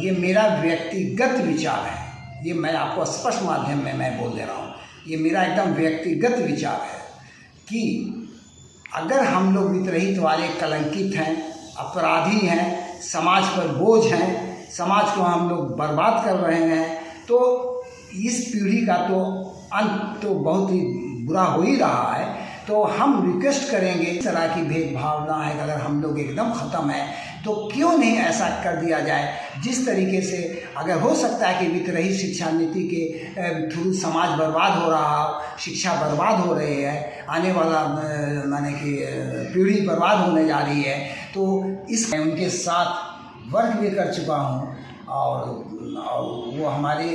ये मेरा व्यक्तिगत विचार है, ये मैं आपको स्पष्ट माध्यम में मैं बोल दे रहा हूँ, ये मेरा एकदम व्यक्तिगत विचार है कि अगर हम लोग वित्तरहित वाले कलंकित हैं, अपराधी हैं, समाज पर बोझ हैं, समाज को हम लोग बर्बाद कर रहे हैं, तो इस पीढ़ी का तो अंत तो बहुत ही बुरा हो ही रहा है। तो हम रिक्वेस्ट करेंगे, इस तरह की भेदभावना है अगर हम लोग एकदम ख़त्म है तो क्यों नहीं ऐसा कर दिया जाए जिस तरीके से अगर हो सकता है कि वित्तरहित शिक्षा नीति के थ्रू समाज बर्बाद हो रहा हो, शिक्षा बर्बाद हो रही है, आने वाला माने कि पीढ़ी बर्बाद होने जा रही है, तो इस उनके साथ वर्क भी कर चुका हूँ और वो हमारे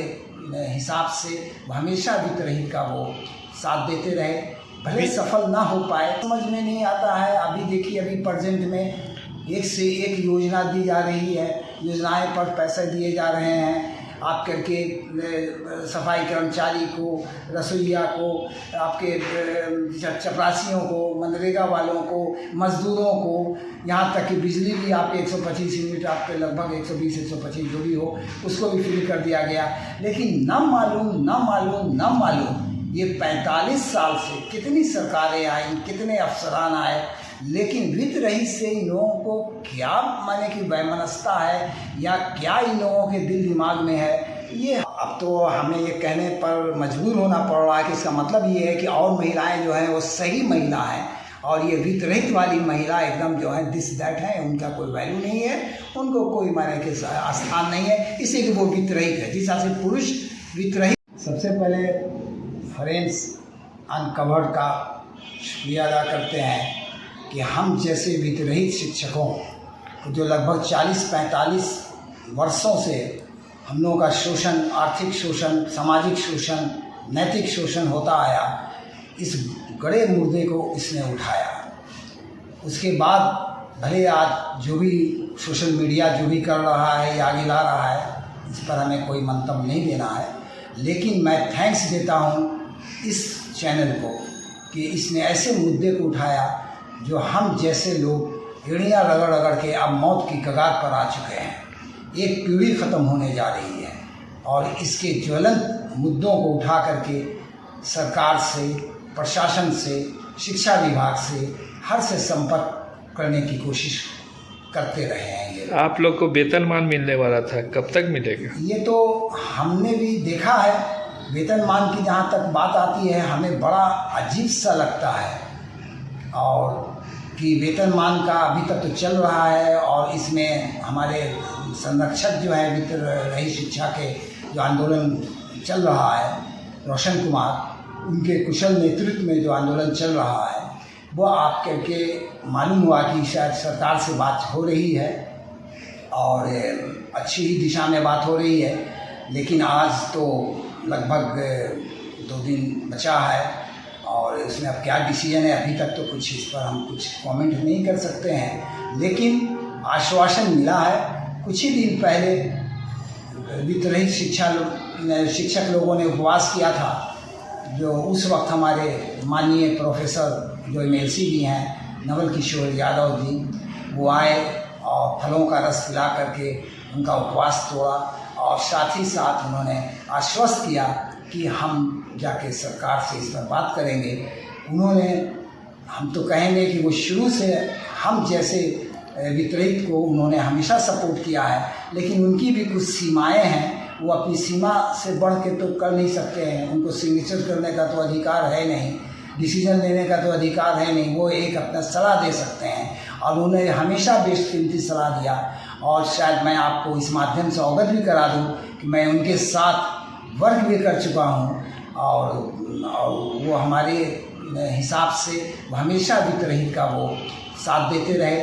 हिसाब से हमेशा वित्तरहित का वो साथ देते रहे, भले सफल ना हो पाए। समझ में नहीं आता है। अभी देखिए, अभी प्रेजेंट में एक से एक योजना दी जा रही है, योजनाएं पर पैसे दिए जा रहे हैं, आप करके सफाई कर्मचारी को, रसोइया को, आपके चपरासियों को, मनरेगा वालों को, मजदूरों को, यहाँ तक कि बिजली भी आप 125 यूनिट आपके लगभग 120-125 जो भी हो उसको भी फ्री कर दिया गया। लेकिन न मालूम ये 45 साल से कितनी सरकारें आई, कितने अफसरान आए, लेकिन वित्तरहित से इन लोगों को क्या माने कि वैमनस्यता है या क्या इन लोगों के दिल दिमाग में है, ये अब तो हमें ये कहने पर मजबूर होना पड़ रहा है कि इसका मतलब ये है कि और महिलाएं जो हैं वो सही महिला हैं और ये वित्तरहित वाली महिला एकदम जो है दिस दैट है, उनका कोई वैल्यू नहीं है, उनको कोई माने कि स्थान नहीं है, इसीलिए वो वित्तरहित है। जिस तरह से पुरुष वित्तरहित। सबसे पहले फ्रेंड्स अनकवर्ड का शुक्रिया अदा करते हैं कि हम जैसे वित्तरहित शिक्षकों को जो लगभग 40-45 वर्षों से हम लोगों का शोषण, आर्थिक शोषण, सामाजिक शोषण, नैतिक शोषण होता आया, इस गड़े मुर्दे को इसने उठाया। उसके बाद भले आज जो भी सोशल मीडिया जो भी कर रहा है या आगे ला रहा है, इस पर हमें कोई मंतव्य नहीं देना है, लेकिन मैं थैंक्स देता हूँ इस चैनल को कि इसने ऐसे मुद्दे को उठाया जो हम जैसे लोग एड़ियाँ रगड़ के अब मौत की कगार पर आ चुके हैं। एक पीढ़ी ख़त्म होने जा रही है और इसके ज्वलंत मुद्दों को उठा करके सरकार से, प्रशासन से, शिक्षा विभाग से हर से संपर्क करने की कोशिश करते रहे हैं। ये आप लोग को वेतनमान मिलने वाला था, कब तक मिलेगा? ये तो हमने भी देखा है। वेतनमान की जहाँ तक बात आती है, हमें बड़ा अजीब सा लगता है और कि वेतनमान का अभी तक तो चल रहा है और इसमें हमारे संरक्षक जो है वित्तरहित शिक्षा के जो आंदोलन चल रहा है, रोशन कुमार, उनके कुशल नेतृत्व में जो आंदोलन चल रहा है, वो आप करके मालूम हुआ कि शायद सरकार से बात हो रही है और अच्छी ही दिशा में बात हो रही है। लेकिन आज तो लगभग 2 दिन बचा है और इसमें अब क्या डिसीजन है अभी तक तो कुछ इस पर हम कुछ कमेंट नहीं कर सकते हैं, लेकिन आश्वासन मिला है। कुछ ही दिन पहले वित्तरहित शिक्षक लोगों ने उपवास किया था, जो उस वक्त हमारे माननीय प्रोफेसर जो MLC भी हैं, नवल किशोर यादव जी, वो आए और फलों का रस पिला करके उनका उपवास तोड़ा और साथ ही साथ उन्होंने आश्वस्त किया कि हम जाके सरकार से इस पर बात करेंगे। उन्होंने, हम तो कहेंगे कि वो शुरू से हम जैसे वित्तरहित को उन्होंने हमेशा सपोर्ट किया है, लेकिन उनकी भी कुछ सीमाएं हैं, वो अपनी सीमा से बढ़ के तो कर नहीं सकते हैं। उनको सिग्नेचर करने का तो अधिकार है नहीं, डिसीजन लेने का तो अधिकार है नहीं, वो एक अपना सलाह दे सकते हैं और उन्होंने हमेशा बेशकीमती सलाह दिया। और शायद मैं आपको इस माध्यम से अवगत भी करा दूं कि मैं उनके साथ वर्क भी कर चुका हूं और वो हमारे हिसाब से हमेशा वित्तरहित का वो साथ देते रहे,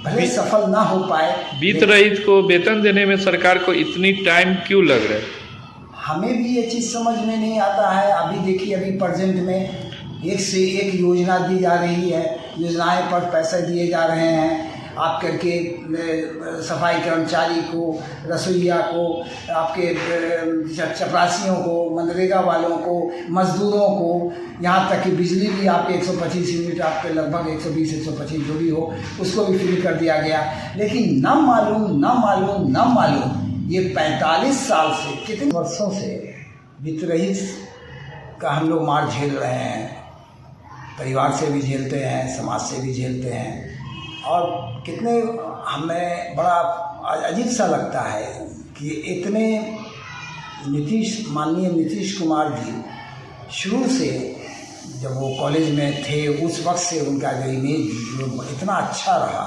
भले सफल ना हो पाए। वित्तरहित को वेतन देने में सरकार को इतनी टाइम क्यों लग रहा है? हमें भी ये चीज़ समझ में नहीं आता है। अभी देखिए, अभी प्रेजेंट में एक से एक योजना दी जा रही है, योजनाएं पर पैसे दिए जा रहे हैं, आप करके सफाई कर्मचारी को, रसोइया को, आपके चपरासियों को, मनरेगा वालों को, मजदूरों को, यहाँ तक कि बिजली भी आप 125 यूनिट आपके लगभग 120-125 जो भी हो उसको भी फ्री कर दिया गया। लेकिन न मालूम ये 45 साल से, कितने वर्षों से वित्त रहित का हम लोग मार झेल रहे हैं। परिवार से भी झेलते हैं, समाज से भी झेलते हैं। और कितने हमें बड़ा अजीब सा लगता है कि इतने माननीय नीतीश कुमार जी शुरू से जब वो कॉलेज में थे उस वक्त से उनका जो इमेज जो इतना अच्छा रहा,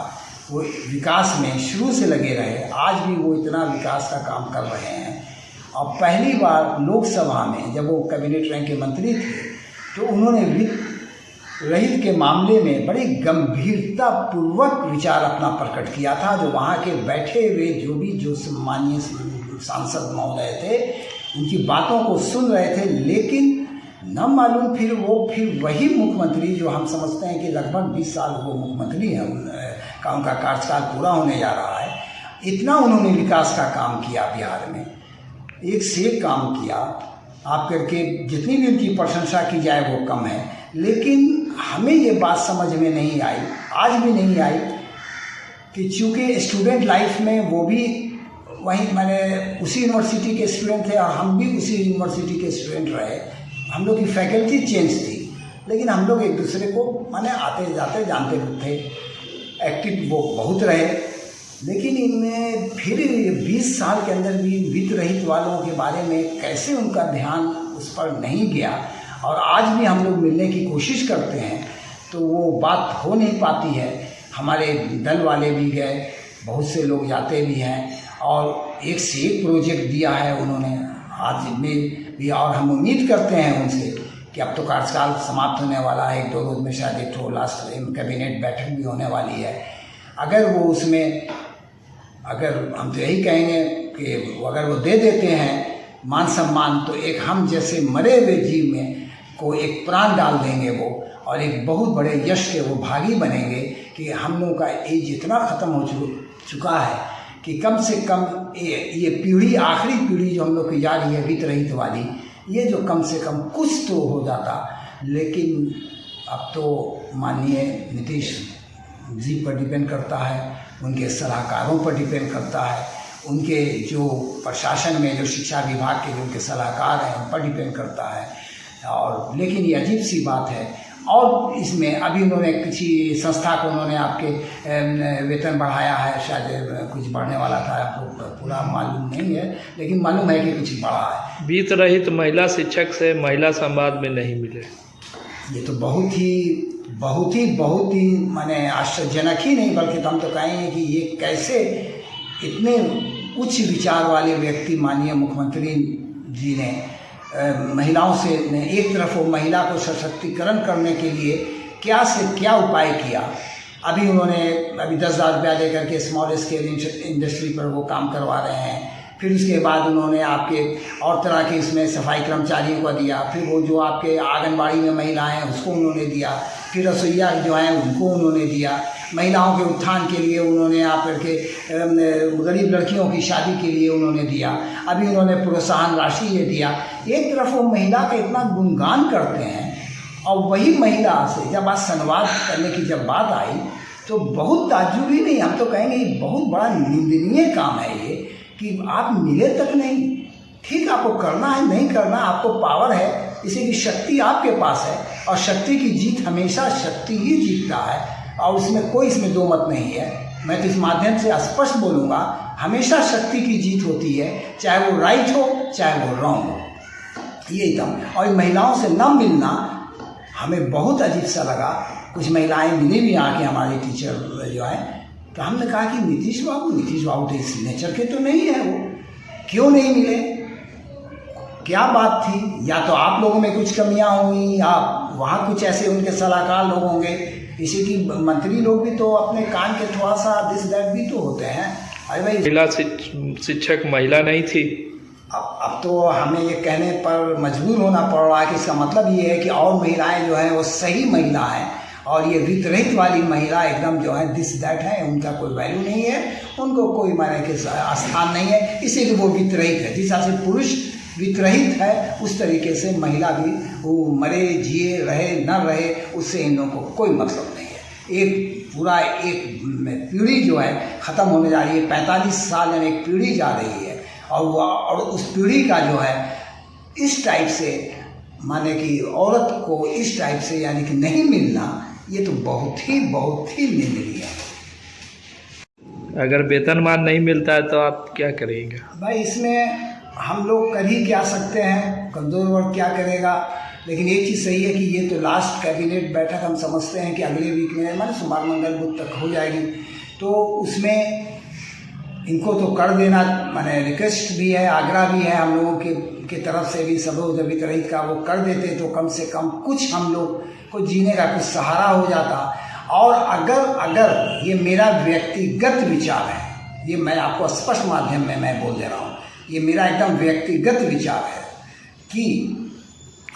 वो विकास में शुरू से लगे रहे, आज भी वो इतना विकास का काम कर रहे हैं। और पहली बार लोकसभा में जब वो कैबिनेट रैंक के मंत्री थे तो उन्होंने वित्त रहित के मामले में बड़ी गंभीरता पूर्वक विचार अपना प्रकट किया था। जो वहाँ के बैठे हुए जो सम्मानीय सांसद महोदय थे उनकी बातों को सुन रहे थे, लेकिन न मालूम फिर वही मुख्यमंत्री जो हम समझते हैं कि लगभग 20 साल वो मुख्यमंत्री हैं, उनका कार्यकाल पूरा होने जा रहा है, इतना उन्होंने विकास का काम किया बिहार में, एक से एक काम किया। आप करके जितनी भी उनकी प्रशंसा की जाए वो कम है। लेकिन हमें ये बात समझ में नहीं आई, आज भी नहीं आई, कि चूँकि स्टूडेंट लाइफ में वो भी वहीं मैंने उसी यूनिवर्सिटी के स्टूडेंट थे और हम भी उसी यूनिवर्सिटी के स्टूडेंट रहे। हम लोग की फैकल्टी चेंज थी, लेकिन हम लोग एक दूसरे को माने आते जाते जानते थे, एक्टिव वो बहुत रहे। लेकिन इनमें फिर 20 साल के अंदर भी वित्त रहित वालों के बारे में कैसे उनका ध्यान उस पर नहीं गया। और आज भी हम लोग मिलने की कोशिश करते हैं तो वो बात हो नहीं पाती है। हमारे दल वाले भी गए, बहुत से लोग जाते भी हैं और एक से एक प्रोजेक्ट दिया है उन्होंने आज में भी। और हम उम्मीद करते हैं उनसे कि अब तो कार्यकाल समाप्त होने वाला है, 1-2 रोज में शायद एक लास्ट कैबिनेट बैठक भी होने वाली है। अगर वो उसमें अगर हम तो यही कहेंगे कि अगर वो दे देते हैं मान सम्मान, तो एक हम जैसे मरे हुए जीव में को एक प्राण डाल देंगे वो, और एक बहुत बड़े यश के वो भागी बनेंगे कि हम लोगों का एज इतना ख़त्म हो चुका है कि कम से कम ये पीढ़ी, आखिरी पीढ़ी जो हम लोग की जा रही है वित्त रहित वाली, ये जो कम से कम कुछ तो हो जाता। लेकिन अब तो माननीय नीतीश जी पर डिपेंड करता है, उनके सलाहकारों पर डिपेंड करता है, उनके जो प्रशासन में जो शिक्षा विभाग के जो उनके सलाहकार हैं उन पर डिपेंड करता है। और लेकिन ये अजीब सी बात है। और इसमें अभी उन्होंने किसी संस्था को उन्होंने आपके वेतन बढ़ाया है, शायद कुछ बढ़ने वाला था, आपको पूरा मालूम नहीं है, लेकिन मालूम है कि कुछ बढ़ा है। वित्त रहित महिला शिक्षक से महिला संवाद में नहीं मिले, ये तो बहुत ही माने आश्चर्यजनक ही नहीं बल्कि हम तो कहेंगे कि ये कैसे इतने उच्च विचार वाले व्यक्ति माननीय मुख्यमंत्री जी ने महिलाओं से एक तरफ वो महिला को सशक्तिकरण करने के लिए क्या से क्या उपाय किया। अभी उन्होंने 10,000 रुपया लेकर के स्मॉल स्केल इंडस्ट्री पर वो काम करवा रहे हैं। फिर उसके बाद उन्होंने आपके और तरह के इसमें सफाई कर्मचारियों को दिया, फिर वो जो आपके आंगनबाड़ी में महिलाएं हैं उसको उन्होंने दिया, फिर रसोइया जो हैं उनको उन्होंने दिया, महिलाओं के उत्थान के लिए उन्होंने आप करके गरीब लड़कियों की शादी के लिए उन्होंने दिया, अभी उन्होंने प्रोत्साहन राशि ये दिया। एक तरफ वो महिला का इतना गुणगान करते हैं और वही महिला से जब आज संवाद करने की जब बात आई तो बहुत ताज्जुब ही नहीं, हम तो कहेंगे ये बहुत बड़ा निंदनीय काम है ये कि आप मिले तक नहीं। ठीक, आपको करना है, नहीं करना, आपको पावर है, इसी की शक्ति आपके पास है और शक्ति की जीत हमेशा शक्ति ही जीतता है और उसमें कोई इसमें दो मत नहीं है। मैं तो इस माध्यम से स्पष्ट बोलूँगा, हमेशा शक्ति की जीत होती है, चाहे वो राइट हो चाहे वो रॉन्ग हो, ये एकदम। और महिलाओं से न मिलना हमें बहुत अजीब सा लगा। कुछ महिलाएं मिली भी आके हमारे टीचर जो है, तो हमने कहा कि नीतीश बाबू तो इस नेचर के तो नहीं है, वो क्यों नहीं मिले, क्या बात थी? या तो आप लोगों में कुछ कमियां हुई या वहाँ कुछ ऐसे उनके सलाहकार लोग होंगे, इसी की मंत्री लोग भी तो अपने कान के थोड़ा सा दिस दैट भी तो होते हैं। अरे भाई, महिला शिक्षक महिला नहीं थी। अब तो हमें ये कहने पर मजबूर होना पड़ रहा है कि इसका मतलब ये है कि और महिलाएं जो हैं वो सही महिला हैं और ये वित्त रहित वाली महिला एकदम जो है दिस दैट है, उनका कोई वैल्यू नहीं है, उनको कोई मायने के स्थान नहीं है, इसीलिए वो वित्त रहित है। जिस हिसाब से पुरुष वित्त रहित है उस तरीके से महिला भी वो मरे जिए रहे न रहे उससे इन लोगों को कोई मतलब नहीं है। एक पूरा एक पीढ़ी जो है ख़त्म होने जा रही है, 45 साल यानी एक पीढ़ी जा रही है और उस पीढ़ी का जो है इस टाइप से, माने कि औरत को इस टाइप से यानी कि नहीं मिलना, ये तो बहुत ही निंदनीय है। अगर वेतनमान नहीं मिलता है तो आप क्या करेंगे? भाई इसमें हम लोग कर ही क्या सकते हैं, कमज़ोर वर्ग क्या करेगा। लेकिन एक चीज़ सही है कि ये तो लास्ट कैबिनेट बैठक हम समझते हैं कि अगले वीक में माने सोमवार मंगल बुध तक हो जाएगी, तो उसमें इनको तो कर देना, माने रिक्वेस्ट भी है, आग्रह भी है हम लोगों के तरफ से भी, सब लोग वित्त का वो कर देते तो कम से कम कुछ हम लोग को जीने का कुछ सहारा हो जाता। और अगर ये मेरा व्यक्तिगत विचार है, ये मैं आपको स्पष्ट माध्यम में मैं बोल दे रहा हूँ, ये मेरा एकदम व्यक्तिगत विचार है कि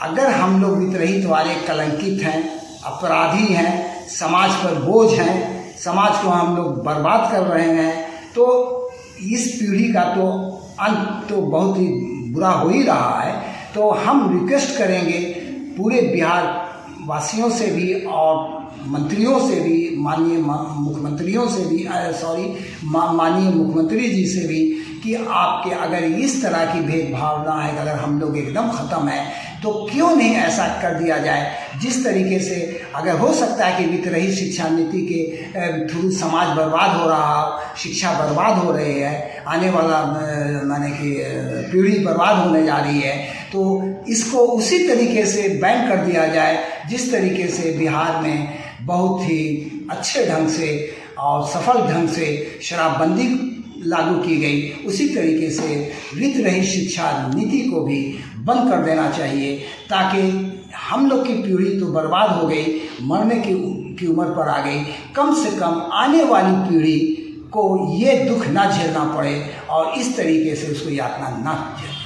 अगर हम लोग वित्तरहित वाले कलंकित हैं, अपराधी हैं, समाज पर बोझ हैं, समाज को हम लोग बर्बाद कर रहे हैं, तो इस पीढ़ी का तो अंत तो बहुत ही बुरा हो ही रहा है। तो हम रिक्वेस्ट करेंगे पूरे बिहार वासियों से भी और मंत्रियों से भी, माननीय मुख्यमंत्रियों से भी, माननीय मुख्यमंत्री जी से भी, कि आपके अगर इस तरह की भेदभावना है, अगर हम लोग एकदम ख़त्म है तो क्यों नहीं ऐसा कर दिया जाए जिस तरीके से, अगर हो सकता है कि वित्तरहित शिक्षा नीति के थ्रू समाज बर्बाद हो रहा, शिक्षा बर्बाद हो रही है, आने वाला माने कि पीढ़ी बर्बाद होने जा रही है, तो इसको उसी तरीके से बैन कर दिया जाए जिस तरीके से बिहार में बहुत ही अच्छे ढंग से और सफल ढंग से शराबबंदी लागू की गई, उसी तरीके से वित्त रहित शिक्षा नीति को भी बंद कर देना चाहिए, ताकि हम लोग की पीढ़ी तो बर्बाद हो गई, मरने की उम्र पर आ गई, कम से कम आने वाली पीढ़ी को ये दुख ना झेलना पड़े और इस तरीके से उसको यातना ना झेलना।